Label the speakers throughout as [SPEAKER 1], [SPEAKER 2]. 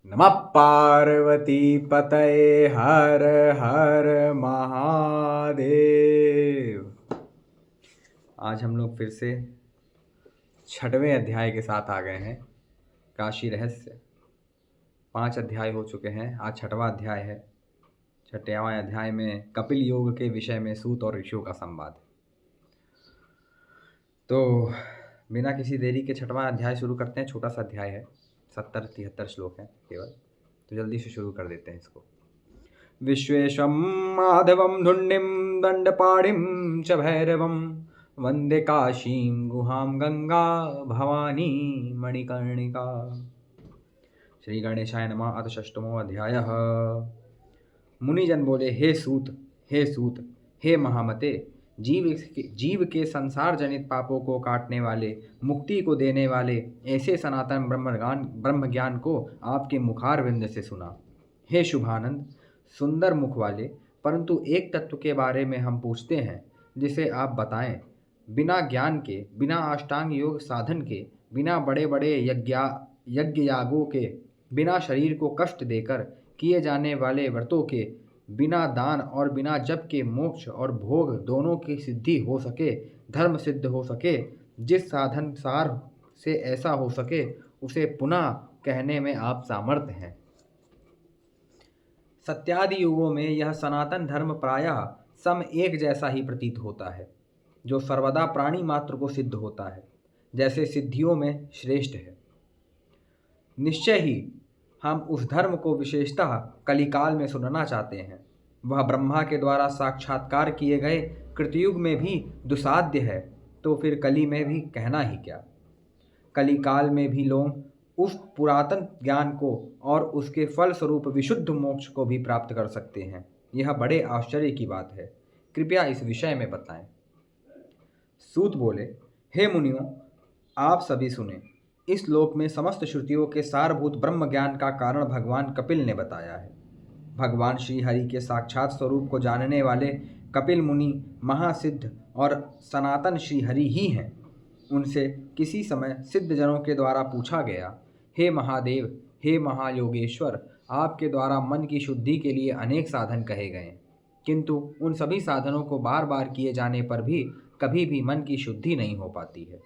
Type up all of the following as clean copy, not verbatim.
[SPEAKER 1] नमः पार्वती पतये हर हर महादेव। आज हम लोग फिर से 6वें अध्याय के साथ आ गए हैं। काशी रहस्य 5 अध्याय हो चुके हैं, आज 6वां अध्याय है। 6वें अध्याय में कपिल योग के विषय में सूत और ऋषियों का संवाद। तो बिना किसी देरी के 6वां अध्याय शुरू करते हैं। छोटा सा अध्याय है, 70-73 श्लोक हैं केवल, तो जल्दी से शुरू कर देते हैं इसको। विश्वेशं माधवं धुण्डिं दण्डपाणिं च भैरवं वन्दे काशीं गुहां गंगा भवानी मणिकर्णिका। श्री गणेशाय नमः। अथ 6वां अध्यायः। मुनिजन बोले, हे सूत, हे सूत, हे महामते, जीव के संसार जनित पापों को काटने वाले, मुक्ति को देने वाले ऐसे सनातन ब्रह्म ज्ञान को आपके मुखारविंद से सुना। हे शुभानंद, सुंदर मुख वाले, परंतु एक तत्व के बारे में हम पूछते हैं, जिसे आप बताएं। बिना ज्ञान के, बिना अष्टांग योग साधन के, बिना बड़े बड़े यज्ञ यागों के, बिना शरीर को कष्ट देकर किए जाने वाले व्रतों के, बिना दान और बिना जप के मोक्ष और भोग दोनों की सिद्धि हो सके, धर्म सिद्ध हो सके, जिस साधन सार से ऐसा हो सके, उसे पुनः कहने में आप सामर्थ्य हैं। सत्यादि युगों में यह सनातन धर्म प्रायः सम एक जैसा ही प्रतीत होता है, जो सर्वदा प्राणी मात्र को सिद्ध होता है, जैसे सिद्धियों में श्रेष्ठ है। निश्चय ही हम उस धर्म को विशेषतः कलिकाल में सुनना चाहते हैं। वह ब्रह्मा के द्वारा साक्षात्कार किए गए कृतयुग में भी दुसाध्य है, तो फिर कली में भी कहना ही क्या। कलिकाल में भी लोग उस पुरातन ज्ञान को और उसके फल स्वरूप विशुद्ध मोक्ष को भी प्राप्त कर सकते हैं। यह बड़े आश्चर्य की बात है, कृपया इस विषय में बताएं। सूत बोले, हे मुनियों, आप सभी सुने। इस लोक में समस्त श्रुतियों के सारभूत ब्रह्म ज्ञान का कारण भगवान कपिल ने बताया है। भगवान श्री हरि के साक्षात स्वरूप को जानने वाले कपिल मुनि महासिद्ध और सनातन श्री हरि ही हैं। उनसे किसी समय सिद्ध जनों के द्वारा पूछा गया, हे महादेव, हे महायोगेश्वर, आपके द्वारा मन की शुद्धि के लिए अनेक साधन कहे गए, किंतु उन सभी साधनों को बार बार किए जाने पर भी कभी भी मन की शुद्धि नहीं हो पाती है।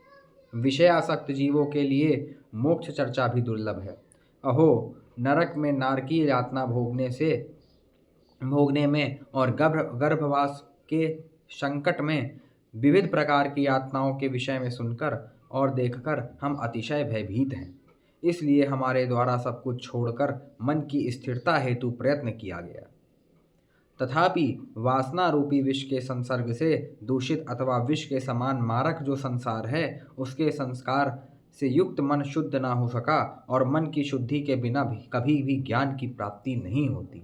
[SPEAKER 1] विषयासक्त जीवों के लिए मोक्ष चर्चा भी दुर्लभ है। अहो, नरक में नारकीय यातना भोगने में और गर्भवास के संकट में विविध प्रकार की यातनाओं के विषय में सुनकर और देखकर हम अतिशय भयभीत हैं। इसलिए हमारे द्वारा सब कुछ छोड़कर मन की स्थिरता हेतु प्रयत्न किया गया। तथापि वासना रूपी विष के संसर्ग से दूषित अथवा विष के समान मारक जो संसार है, उसके संस्कार से युक्त मन शुद्ध ना हो सका, और मन की शुद्धि के बिना भी कभी भी ज्ञान की प्राप्ति नहीं होती।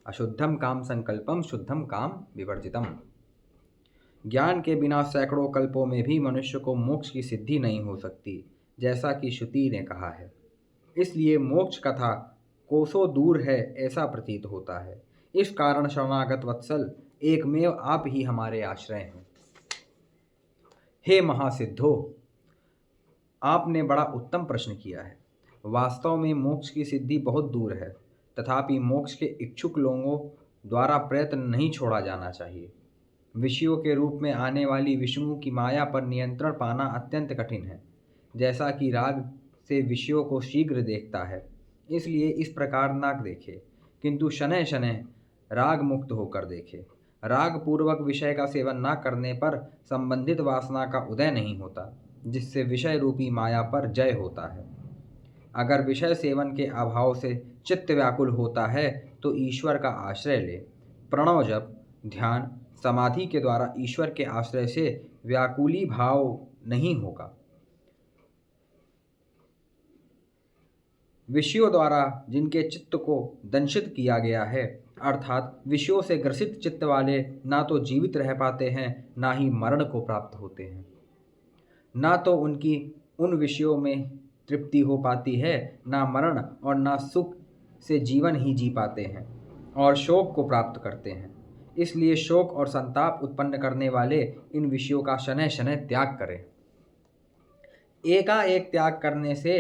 [SPEAKER 1] अशुद्धम काम संकल्पम शुद्धम काम विवर्जितम। ज्ञान के बिना सैकड़ों कल्पों में भी मनुष्य को मोक्ष की सिद्धि नहीं हो सकती, जैसा कि श्रुति ने कहा है। इसलिए मोक्ष कथा कोसों दूर है ऐसा प्रतीत होता है। इस कारण शरणागत वत्सल, एकमेव आप ही हमारे आश्रय हैं। हे महासिद्धो, आपने बड़ा उत्तम प्रश्न किया है। वास्तव में मोक्ष की सिद्धि बहुत दूर है, तथापि मोक्ष के इच्छुक लोगों द्वारा प्रयत्न नहीं छोड़ा जाना चाहिए। विषयों के रूप में आने वाली विष्णु की माया पर नियंत्रण पाना अत्यंत कठिन है, जैसा कि राग से विषयों को शीघ्र देखता है। इसलिए इस प्रकार ना देखे, किंतु शनैः शनैः राग मुक्त होकर देखे। राग पूर्वक विषय का सेवन न करने पर संबंधित वासना का उदय नहीं होता, जिससे विषय रूपी माया पर जय होता है। अगर विषय सेवन के अभाव से चित्त व्याकुल होता है, तो ईश्वर का आश्रय ले। प्रणव जप, ध्यान, समाधि के द्वारा ईश्वर के आश्रय से व्याकुली भाव नहीं होगा। विषयों द्वारा जिनके चित्त को दंशित किया गया है, अर्थात विषयों से ग्रसित चित्त वाले, ना तो जीवित रह पाते हैं, ना ही मरण को प्राप्त होते हैं। ना तो उनकी उन विषयों में तृप्ति हो पाती है, ना मरण और ना सुख से जीवन ही जी पाते हैं, और शोक को प्राप्त करते हैं। इसलिए शोक और संताप उत्पन्न करने वाले इन विषयों का शनैः शनैः त्याग करें। एकाएक त्याग करने से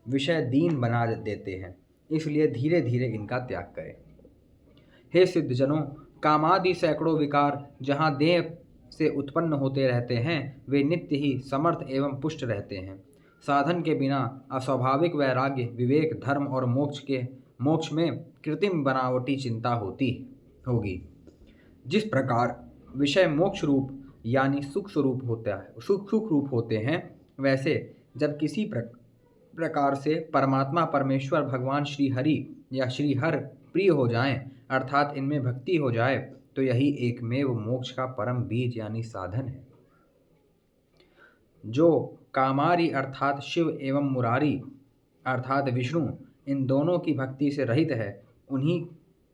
[SPEAKER 1] विषय दीन बना देते हैं, इसलिए धीरे धीरे इनका त्याग करें। हे सिद्धजनों, कामादि सैकड़ों विकार जहाँ देह से उत्पन्न होते रहते हैं, वे नित्य ही समर्थ एवं पुष्ट रहते हैं। साधन के बिना अस्वाभाविक वैराग्य, विवेक, धर्म और मोक्ष में कृत्रिम बनावटी चिंता होगी। जिस प्रकार विषय मोक्ष रूप यानी सुख रूप होते हैं, वैसे जब किसी प्रकार से परमात्मा परमेश्वर भगवान श्री हरि या श्री हर प्रिय हो जाएं, अर्थात इनमें भक्ति हो जाए, तो यही एकमेव मोक्ष का परम बीज यानी साधन है। जो कामारी अर्थात शिव एवं मुरारी अर्थात विष्णु, इन दोनों की भक्ति से रहित है, उन्हीं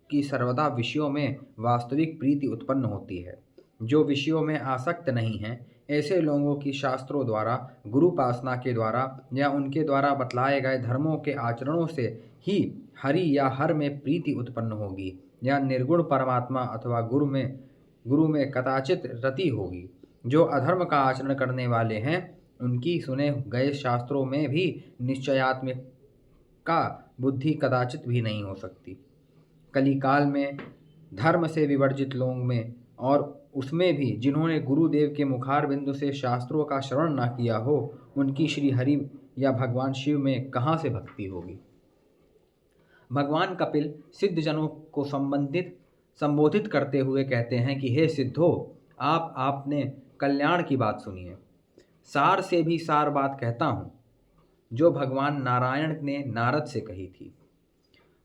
[SPEAKER 1] की सर्वदा विषयों में वास्तविक प्रीति उत्पन्न होती है। जो विषयों में आसक्त नहीं हैं, ऐसे लोगों की शास्त्रों द्वारा, गुरुपासना के द्वारा या उनके द्वारा बतलाए गए धर्मों के आचरणों से ही हरि या हर में प्रीति उत्पन्न होगी, या निर्गुण परमात्मा अथवा गुरु में कदाचित रति होगी। जो अधर्म का आचरण करने वाले हैं, उनकी सुने गए शास्त्रों में भी निश्चयात्मक का बुद्धि कदाचित भी नहीं हो सकती। कलिकाल में धर्म से विवर्जित लोगों में, और उसमें भी जिन्होंने गुरुदेव के मुखार बिंदु से शास्त्रों का श्रवण न किया हो, उनकी श्री हरि या भगवान शिव में कहाँ से भक्ति होगी। भगवान कपिल सिद्धजनों को संबोधित करते हुए कहते हैं कि हे सिद्धो, आपने कल्याण की बात सुनिए। सार से भी सार बात कहता हूँ, जो भगवान नारायण ने नारद से कही थी।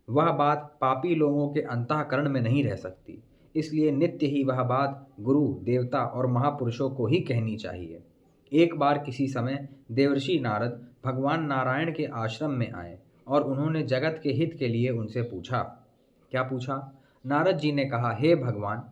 [SPEAKER 1] वह बात पापी लोगों के अंतःकरण में नहीं रह सकती, इसलिए नित्य ही वह बात गुरु, देवता और महापुरुषों को ही कहनी चाहिए। एक बार किसी समय देवर्षि नारद भगवान नारायण के आश्रम में आए और उन्होंने जगत के हित के लिए उनसे पूछा। क्या पूछा? नारद जी ने कहा, हे भगवान,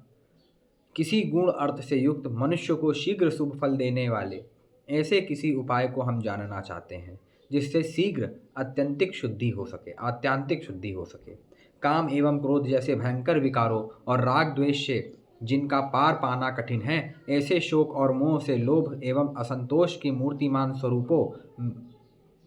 [SPEAKER 1] किसी गुण अर्थ से युक्त मनुष्य को शीघ्र शुभ फल देने वाले ऐसे किसी उपाय को हम जानना चाहते हैं, जिससे शीघ्र आत्यंतिक शुद्धि हो सके। काम एवं क्रोध जैसे भयंकर विकारों और राग द्वेष से जिनका पार पाना कठिन है, ऐसे शोक और मोह से लोभ एवं असंतोष की मूर्तिमान स्वरूपों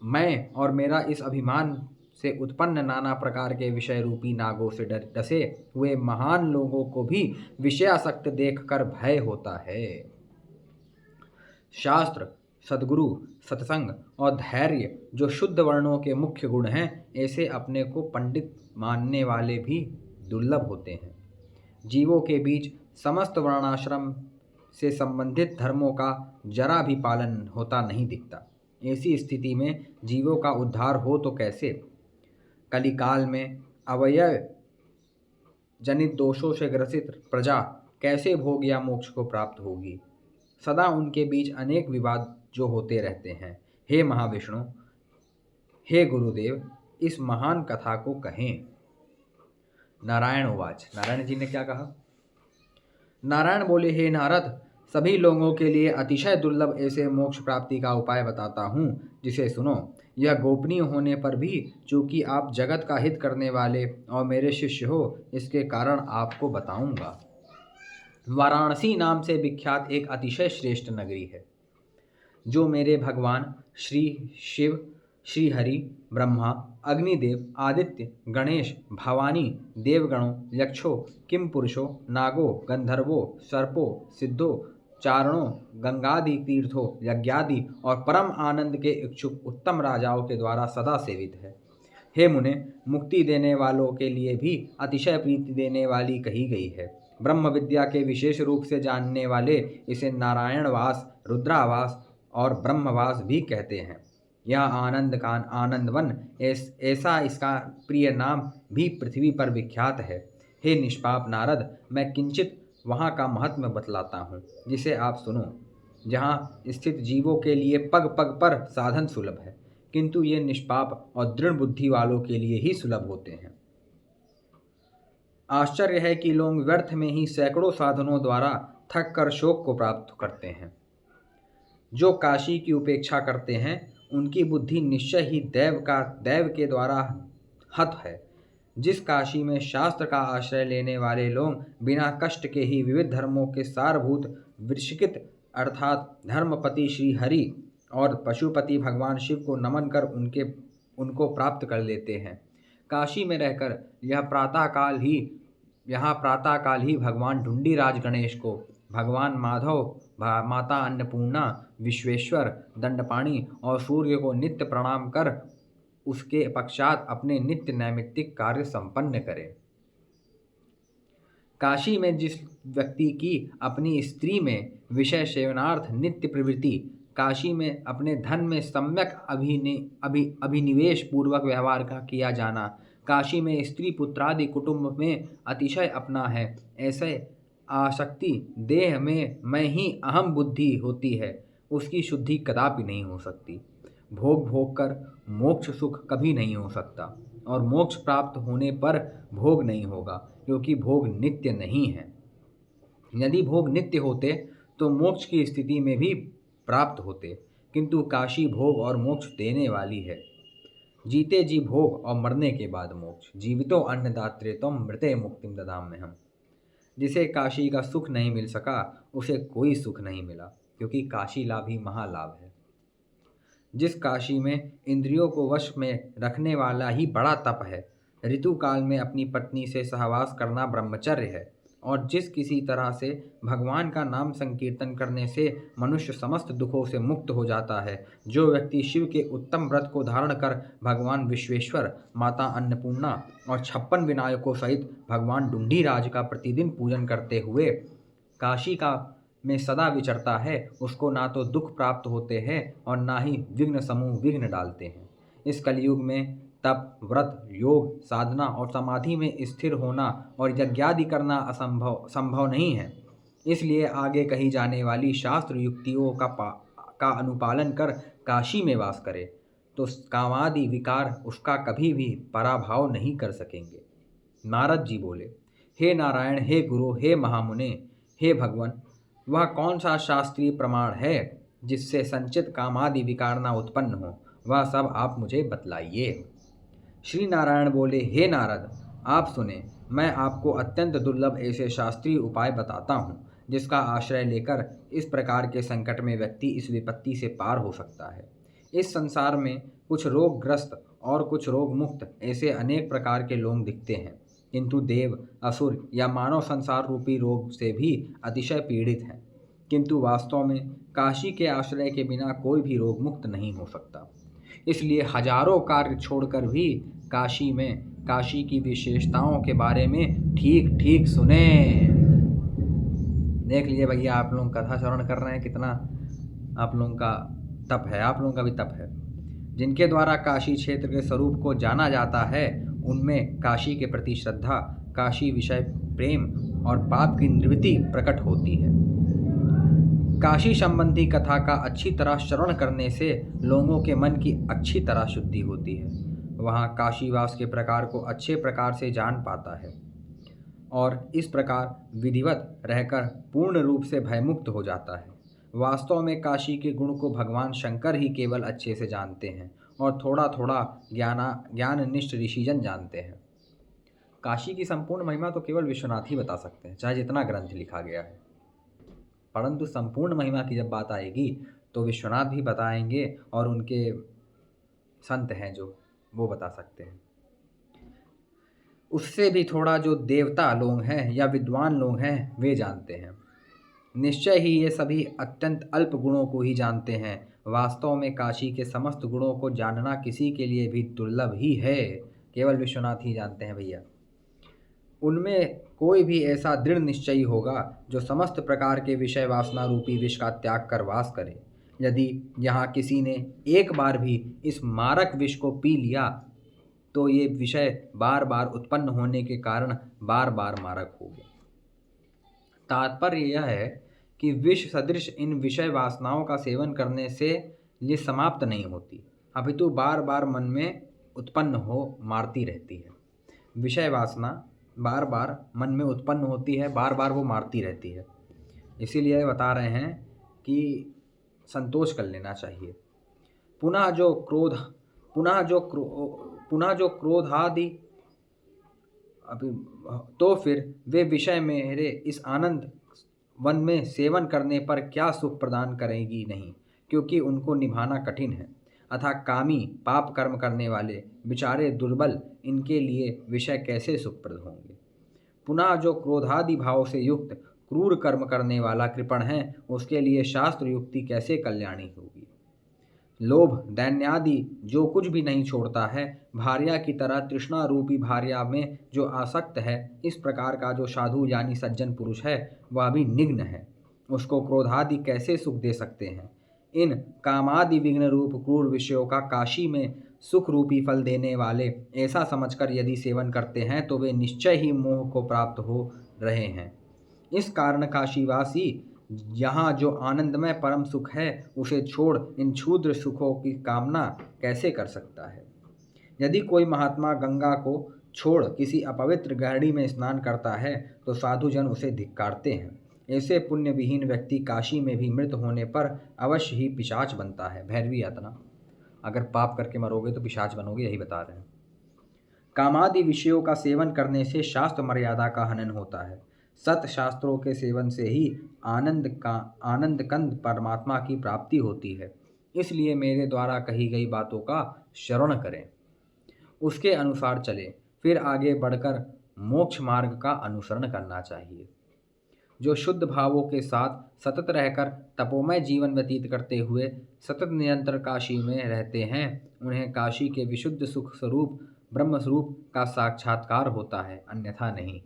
[SPEAKER 1] मैं और मेरा इस अभिमान से उत्पन्न नाना प्रकार के विषय रूपी नागों से डसे हुए महान लोगों को भी विषयासक्त देखकर भय होता है। शास्त्र, सद्गुरु, सत्संग और धैर्य जो शुद्ध वर्णों के मुख्य गुण हैं, ऐसे अपने को पंडित मानने वाले भी दुर्लभ होते हैं। जीवों के बीच समस्त वर्णाश्रम से संबंधित धर्मों का जरा भी पालन होता नहीं दिखता। ऐसी स्थिति में जीवों का उद्धार हो तो कैसे? कलिकाल में अवयव जनित दोषों से ग्रसित प्रजा कैसे भोग या मोक्ष को प्राप्त होगी? सदा उनके बीच अनेक विवाद जो होते रहते हैं। हे महाविष्णु, हे गुरुदेव, इस महान कथा को कहें। नारायण उवाच। नारायण जी ने क्या कहा? नारायण बोले, हे नारद, सभी लोगों के लिए अतिशय दुर्लभ ऐसे मोक्ष प्राप्ति का उपाय बताता हूँ, जिसे सुनो। यह गोपनीय होने पर भी, चूँकि आप जगत का हित करने वाले और मेरे शिष्य हो, इसके कारण आपको बताऊंगा। वाराणसी नाम से विख्यात एक अतिशय श्रेष्ठ नगरी है, जो मेरे भगवान श्री शिव, श्री हरि, ब्रह्मा, अग्निदेव, आदित्य, गणेश, भवानी, देवगणों, यक्षों, किम पुरुषों, नागों, गंधर्वों, सर्पों, सिद्धों, चारणों, गंगादि तीर्थों, यज्ञादि और परम आनंद के इच्छुक उत्तम राजाओं के द्वारा सदा सेवित है। हे मुने, मुक्ति देने वालों के लिए भी अतिशय प्रीति देने वाली कही गई है। ब्रह्म विद्या के विशेष रूप से जानने वाले इसे नारायणवास, रुद्रावास और ब्रह्मवास भी कहते हैं। यह आनंदवन ऐसा इसका प्रिय नाम भी पृथ्वी पर विख्यात है। हे निष्पाप नारद, मैं किंचित वहाँ का महत्व बतलाता हूँ, जिसे आप सुनो। जहाँ स्थित जीवों के लिए पग पग पर साधन सुलभ है, किंतु ये निष्पाप और दृढ़ बुद्धि वालों के लिए ही सुलभ होते हैं। आश्चर्य है कि लोग व्यर्थ में ही सैकड़ों साधनों द्वारा थक कर शोक को प्राप्त करते हैं। जो काशी की उपेक्षा करते हैं, उनकी बुद्धि निश्चय ही दैव के द्वारा हत है। जिस काशी में शास्त्र का आश्रय लेने वाले लोग बिना कष्ट के ही विविध धर्मों के सारभूत वृषिकित अर्थात धर्मपति श्री हरि और पशुपति भगवान शिव को नमन कर उनको प्राप्त कर लेते हैं। काशी में रहकर यहाँ प्रातःकाल ही भगवान ढुंडीराज गणेश को भगवान माधव, माता अन्नपूर्णा, विश्वेश्वर, दंडपाणि और सूर्य को नित्य प्रणाम कर उसके पश्चात अपने नित्य नैमित्तिक कार्य संपन्न करें। काशी में जिस व्यक्ति की अपनी स्त्री में विषय सेवनार्थ नित्य प्रवृत्ति, काशी में अपने धन में सम्यक अभिनिवेश पूर्वक व्यवहार का किया जाना, काशी में स्त्री पुत्रादि कुटुंब में अतिशय अपना है, ऐसे आसक्ति देह में मैं ही अहम बुद्धि होती है, उसकी शुद्धि कदापि नहीं हो सकती। भोग भोग कर मोक्ष सुख कभी नहीं हो सकता, और मोक्ष प्राप्त होने पर भोग नहीं होगा, क्योंकि भोग नित्य नहीं है। यदि भोग नित्य होते तो मोक्ष की स्थिति में भी प्राप्त होते, किंतु काशी भोग और मोक्ष देने वाली है। जीते जी भोग और मरने के बाद मोक्ष। जीवितो अन्नदात्रे त्वं मृते मुक्तिम ददाम्यहम्। जिसे काशी का सुख नहीं मिल सका उसे कोई सुख नहीं मिला, क्योंकि काशी लाभ ही महालाभ है। जिस काशी में इंद्रियों को वश में रखने वाला ही बड़ा तप है, ऋतु काल में अपनी पत्नी से सहवास करना ब्रह्मचर्य है, और जिस किसी तरह से भगवान का नाम संकीर्तन करने से मनुष्य समस्त दुखों से मुक्त हो जाता है, जो व्यक्ति शिव के उत्तम व्रत को धारण कर भगवान विश्वेश्वर, माता अन्नपूर्णा और 56 विनायकों सहित भगवान ढुंढीराज का प्रतिदिन पूजन करते हुए काशी का में सदा विचरता है, उसको ना तो दुख प्राप्त होते हैं और ना ही विघ्न समूह विघ्न डालते हैं। इस कलयुग में तप, व्रत, योग, साधना और समाधि में स्थिर होना और यज्ञादि करना संभव नहीं है। इसलिए आगे कही जाने वाली शास्त्र युक्तियों का अनुपालन कर काशी में वास करे, तो कामादि विकार उसका कभी भी पराभव नहीं कर सकेंगे। नारद जी बोले, हे नारायण, हे गुरु, हे महामुने, हे भगवान, वह कौन सा शास्त्रीय प्रमाण है जिससे संचित कामादि विकार न उत्पन्न हो, वह सब आप मुझे बतलाइए। श्री नारायण बोले, हे नारद, आप सुने, मैं आपको अत्यंत दुर्लभ ऐसे शास्त्रीय उपाय बताता हूँ, जिसका आश्रय लेकर इस प्रकार के संकट में व्यक्ति इस विपत्ति से पार हो सकता है। इस संसार में कुछ रोगग्रस्त और कुछ रोग मुक्त ऐसे अनेक प्रकार के लोग दिखते हैं, किंतु देव, असुर या मानव संसार रूपी रोग से भी अतिशय पीड़ित हैं। किंतु वास्तव में काशी के आश्रय के बिना कोई भी रोग मुक्त नहीं हो सकता। इसलिए हजारों कार्य छोड़कर भी काशी की विशेषताओं के बारे में ठीक ठीक सुने। देख लीजिए भैया, आप लोग कथा श्रवण कर रहे हैं, कितना आप लोगों का तप है, आप लोगों का भी तप है। जिनके द्वारा काशी क्षेत्र के स्वरूप को जाना जाता है, उनमें काशी के प्रति श्रद्धा, काशी विषय प्रेम और पाप की निवृत्ति प्रकट होती है। काशी संबंधी कथा का अच्छी तरह श्रवण करने से लोगों के मन की अच्छी तरह शुद्धि होती है। वहाँ काशीवास के प्रकार को अच्छे प्रकार से जान पाता है और इस प्रकार विधिवत रहकर पूर्ण रूप से भयमुक्त हो जाता है। वास्तव में काशी के गुण को भगवान शंकर ही केवल अच्छे से जानते हैं और थोड़ा थोड़ा ज्ञाननिष्ठ ऋषिजन जानते हैं। काशी की संपूर्ण महिमा तो केवल विश्वनाथ ही बता सकते हैं, चाहे जितना ग्रंथ लिखा गया है, परंतु संपूर्ण महिमा की जब बात आएगी तो विश्वनाथ भी बताएंगे और उनके संत हैं जो वो बता सकते हैं। उससे भी थोड़ा जो देवता लोग हैं या विद्वान लोग हैं वे जानते हैं। निश्चय ही ये सभी अत्यंत अल्प गुणों को ही जानते हैं। वास्तव में काशी के समस्त गुणों को जानना किसी के लिए भी दुर्लभ ही है, केवल विश्वनाथ ही जानते हैं भैया। उनमें कोई भी ऐसा दृढ़ निश्चयी होगा जो समस्त प्रकार के विषय वासना रूपी विष का त्याग कर वास करे। यदि यहाँ किसी ने एक बार भी इस मारक विष को पी लिया तो ये विषय बार बार उत्पन्न होने के कारण बार बार मारक होगा। तात्पर्य यह है कि विष सदृश इन विषय वासनाओं का सेवन करने से ये समाप्त नहीं होती, अपितु बार बार मन में उत्पन्न हो मारती रहती है। विषय वासना बार बार मन में उत्पन्न होती है, बार बार वो मारती रहती है। इसीलिए बता रहे हैं कि संतोष कर लेना चाहिए। पुनः जो क्रोधादि तो फिर वे विषय मेरे इस आनंद वन में सेवन करने पर क्या सुख प्रदान करेगी नहीं, क्योंकि उनको निभाना कठिन है। अतः कामी पाप कर्म करने वाले बेचारे दुर्बल इनके लिए विषय कैसे सुखप्रद होंगे। पुनः जो क्रोधादि भाव से युक्त क्रूर कर्म करने वाला कृपण है उसके लिए शास्त्र युक्ति कैसे कल्याणी होगी। लोभ दैन्यादि जो कुछ भी नहीं छोड़ता है, भार्या की तरह तृष्णा रूपी भार्या में जो आसक्त है, इस प्रकार का जो साधु यानी सज्जन पुरुष है वह भी निग्न है, उसको क्रोधादि कैसे सुख दे सकते हैं। इन कामादि विघ्न रूप क्रूर विषयों का काशी में सुख रूपी फल देने वाले ऐसा समझकर यदि सेवन करते हैं तो वे निश्चय ही मोह को प्राप्त हो रहे हैं। इस कारण काशीवासी यहाँ जो आनंदमय परम सुख है उसे छोड़ इन क्षुद्र सुखों की कामना कैसे कर सकता है। यदि कोई महात्मा गंगा को छोड़ किसी अपवित्र गहरी में स्नान करता है तो साधुजन उसे धिक्कारते हैं। ऐसे पुण्य विहीन व्यक्ति काशी में भी मृत होने पर अवश्य ही पिशाच बनता है। भैरवी यातना, अगर पाप करके मरोगे तो पिशाच बनोगे, यही बता रहे हैं। कामादि विषयों का सेवन करने से शास्त्र मर्यादा का हनन होता है। सत शास्त्रों के सेवन से ही आनंद कंद परमात्मा की प्राप्ति होती है। इसलिए मेरे द्वारा कही गई बातों का श्रवण करें, उसके अनुसार चलें, फिर आगे बढ़कर मोक्ष मार्ग का अनुसरण करना चाहिए। जो शुद्ध भावों के साथ सतत रहकर तपोमय जीवन व्यतीत करते हुए सतत निरंतर काशी में रहते हैं, उन्हें काशी के विशुद्ध सुख स्वरूप ब्रह्म स्वरूप का साक्षात्कार होता है, अन्यथा नहीं।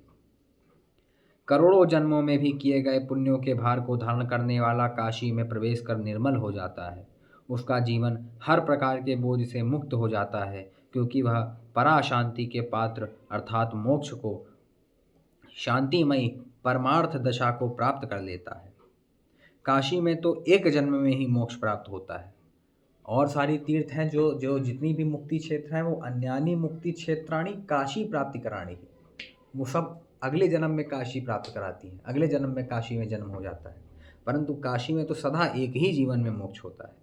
[SPEAKER 1] करोड़ों जन्मों में भी किए गए पुण्यों के भार को धारण करने वाला काशी में प्रवेश कर निर्मल हो जाता है। उसका जीवन हर प्रकार के बोझ से मुक्त हो जाता है, क्योंकि वह पराशांति के पात्र अर्थात मोक्ष को शांतिमयी परमार्थ दशा को प्राप्त कर लेता है। काशी में तो एक जन्म में ही मोक्ष प्राप्त होता है। और सारी तीर्थ हैं जो जितनी भी मुक्ति क्षेत्र हैं वो अन्यानी मुक्ति क्षेत्राणी काशी प्राप्ति कराणी, वो सब अगले जन्म में काशी प्राप्त कराती हैं, अगले जन्म में काशी में जन्म हो जाता है। परंतु काशी में तो सदा एक ही जीवन में मोक्ष होता है।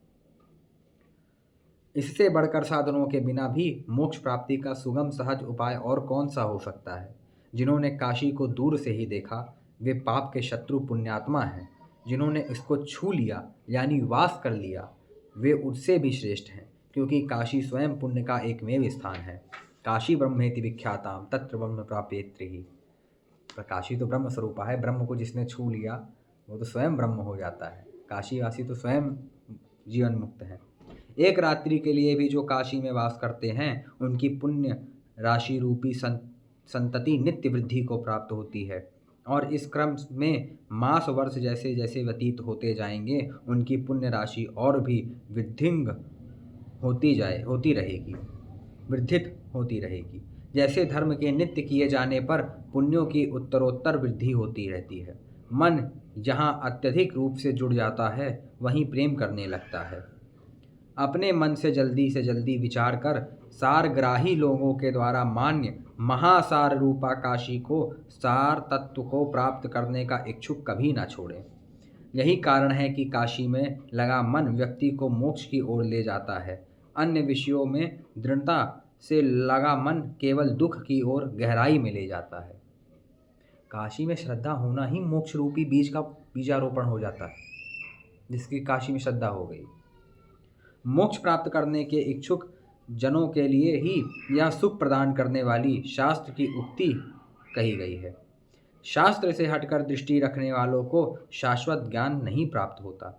[SPEAKER 1] इससे बढ़कर साधनों के बिना भी मोक्ष प्राप्ति का सुगम सहज उपाय और कौन सा हो सकता है। जिन्होंने काशी को दूर से ही देखा वे पाप के शत्रु पुण्यात्मा हैं। जिन्होंने इसको छू लिया यानी वास कर लिया वे उससे भी श्रेष्ठ हैं, क्योंकि काशी स्वयं पुण्य का एकमेव स्थान है। काशी ब्रह्मेति विख्याताम तत्र ब्रह्म प्राप्येति ही। काशी तो ब्रह्म स्वरूप है, ब्रह्म को जिसने छू लिया वो तो स्वयं ब्रह्म हो जाता है। काशीवासी तो स्वयं जीवन मुक्त है। एक रात्रि के लिए भी जो काशी में वास करते हैं उनकी पुण्य राशि रूपी संतति नित्य वृद्धि को प्राप्त होती है, और इस क्रम में मास वर्ष जैसे जैसे व्यतीत होते जाएंगे उनकी पुण्य राशि और भी वृद्धिंग वृद्धित होती रहेगी। जैसे धर्म के नित्य किए जाने पर पुण्यों की उत्तरोत्तर वृद्धि होती रहती है। मन जहाँ अत्यधिक रूप से जुड़ जाता है वहीं प्रेम करने लगता है। अपने मन से जल्दी विचार कर सारग्राही लोगों के द्वारा मान्य महासार रूपा काशी को सार तत्व को प्राप्त करने का इच्छुक कभी ना छोड़े। यही कारण है कि काशी में लगा मन व्यक्ति को मोक्ष की ओर ले जाता है। अन्य विषयों में दृढ़ता से लगा मन केवल दुख की ओर गहराई में ले जाता है। काशी में श्रद्धा होना ही मोक्ष रूपी बीज का बीजारोपण हो जाता है, जिसकी काशी में श्रद्धा हो गई। मोक्ष प्राप्त करने के इच्छुक जनों के लिए ही यह सुख प्रदान करने वाली शास्त्र की उक्ति कही गई है। शास्त्र से हटकर दृष्टि रखने वालों को शाश्वत ज्ञान नहीं प्राप्त होता।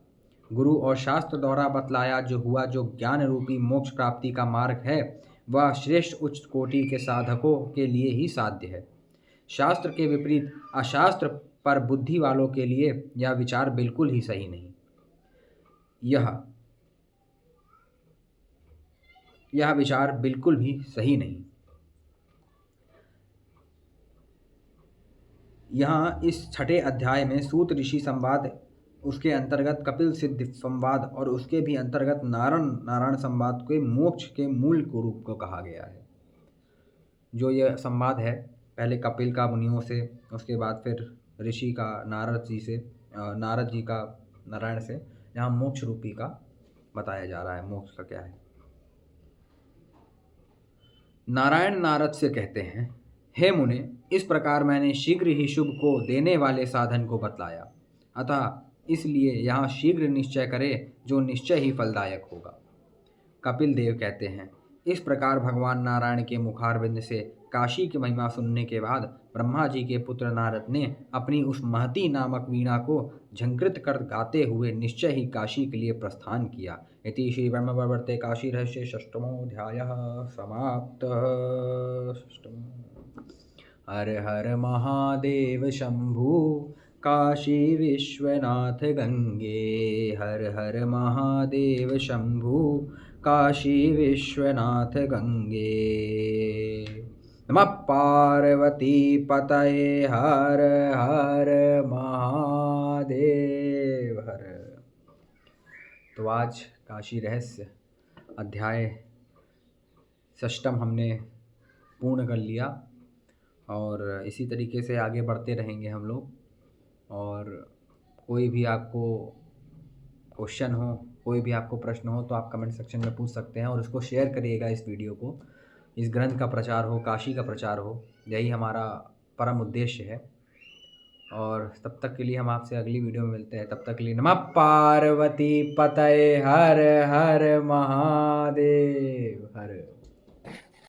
[SPEAKER 1] गुरु और शास्त्र द्वारा बतलाया जो ज्ञान रूपी मोक्ष प्राप्ति का मार्ग है वह श्रेष्ठ उच्च कोटि के साधकों के लिए ही साध्य है। शास्त्र के विपरीत अशास्त्र पर बुद्धि वालों के लिए यह विचार बिल्कुल ही सही नहीं। यह विचार बिल्कुल भी सही नहीं। यहाँ इस छठे अध्याय में सूत ऋषि संवाद, उसके अंतर्गत कपिल सिद्ध संवाद और उसके भी अंतर्गत नारायण संवाद के मोक्ष के मूल को रूप को कहा गया है। जो यह संवाद है पहले कपिल का मुनियों से, उसके बाद फिर ऋषि का नारद जी का नारायण से, यहाँ मोक्ष रूपी का बताया जा रहा है। मोक्ष का क्या है। नारायण नारद से कहते हैं, हे मुने, इस प्रकार मैंने शीघ्र ही शुभ को देने वाले साधन को बतलाया, अतः इसलिए यहाँ शीघ्र निश्चय करे जो निश्चय ही फलदायक होगा। कपिल देव कहते हैं। इस प्रकार भगवान नारायण के मुखारविंद से काशी की महिमा सुनने के बाद ब्रह्मा जी के पुत्र नारद ने अपनी उस महती नामक वीणा को झंकृत कर गाते हुए निश्चय ही काशी के लिए प्रस्थान किया। इति श्री ब्रह्मवैवर्ते काशी रहस्य षष्ठमोऽध्यायः समाप्तः। हर हर महादेव शंभु काशी विश्वनाथ गंगे। हर हर महादेव शंभु काशी विश्वनाथ गंगे। नमः पार्वती पतये हर हर महादेव हर। तो आज काशी रहस्य अध्याय षष्ठम हमने पूर्ण कर लिया और इसी तरीके से आगे बढ़ते रहेंगे हम लोग। और कोई भी आपको क्वेश्चन हो, कोई भी आपको प्रश्न हो तो आप कमेंट सेक्शन में पूछ सकते हैं और उसको शेयर करिएगा इस वीडियो को। इस ग्रंथ का प्रचार हो, काशी का प्रचार हो, यही हमारा परम उद्देश्य है। और तब तक के लिए हम आपसे अगली वीडियो में मिलते हैं। तब तक के लिए नमः पार्वती पतये हर हर महादेव हर।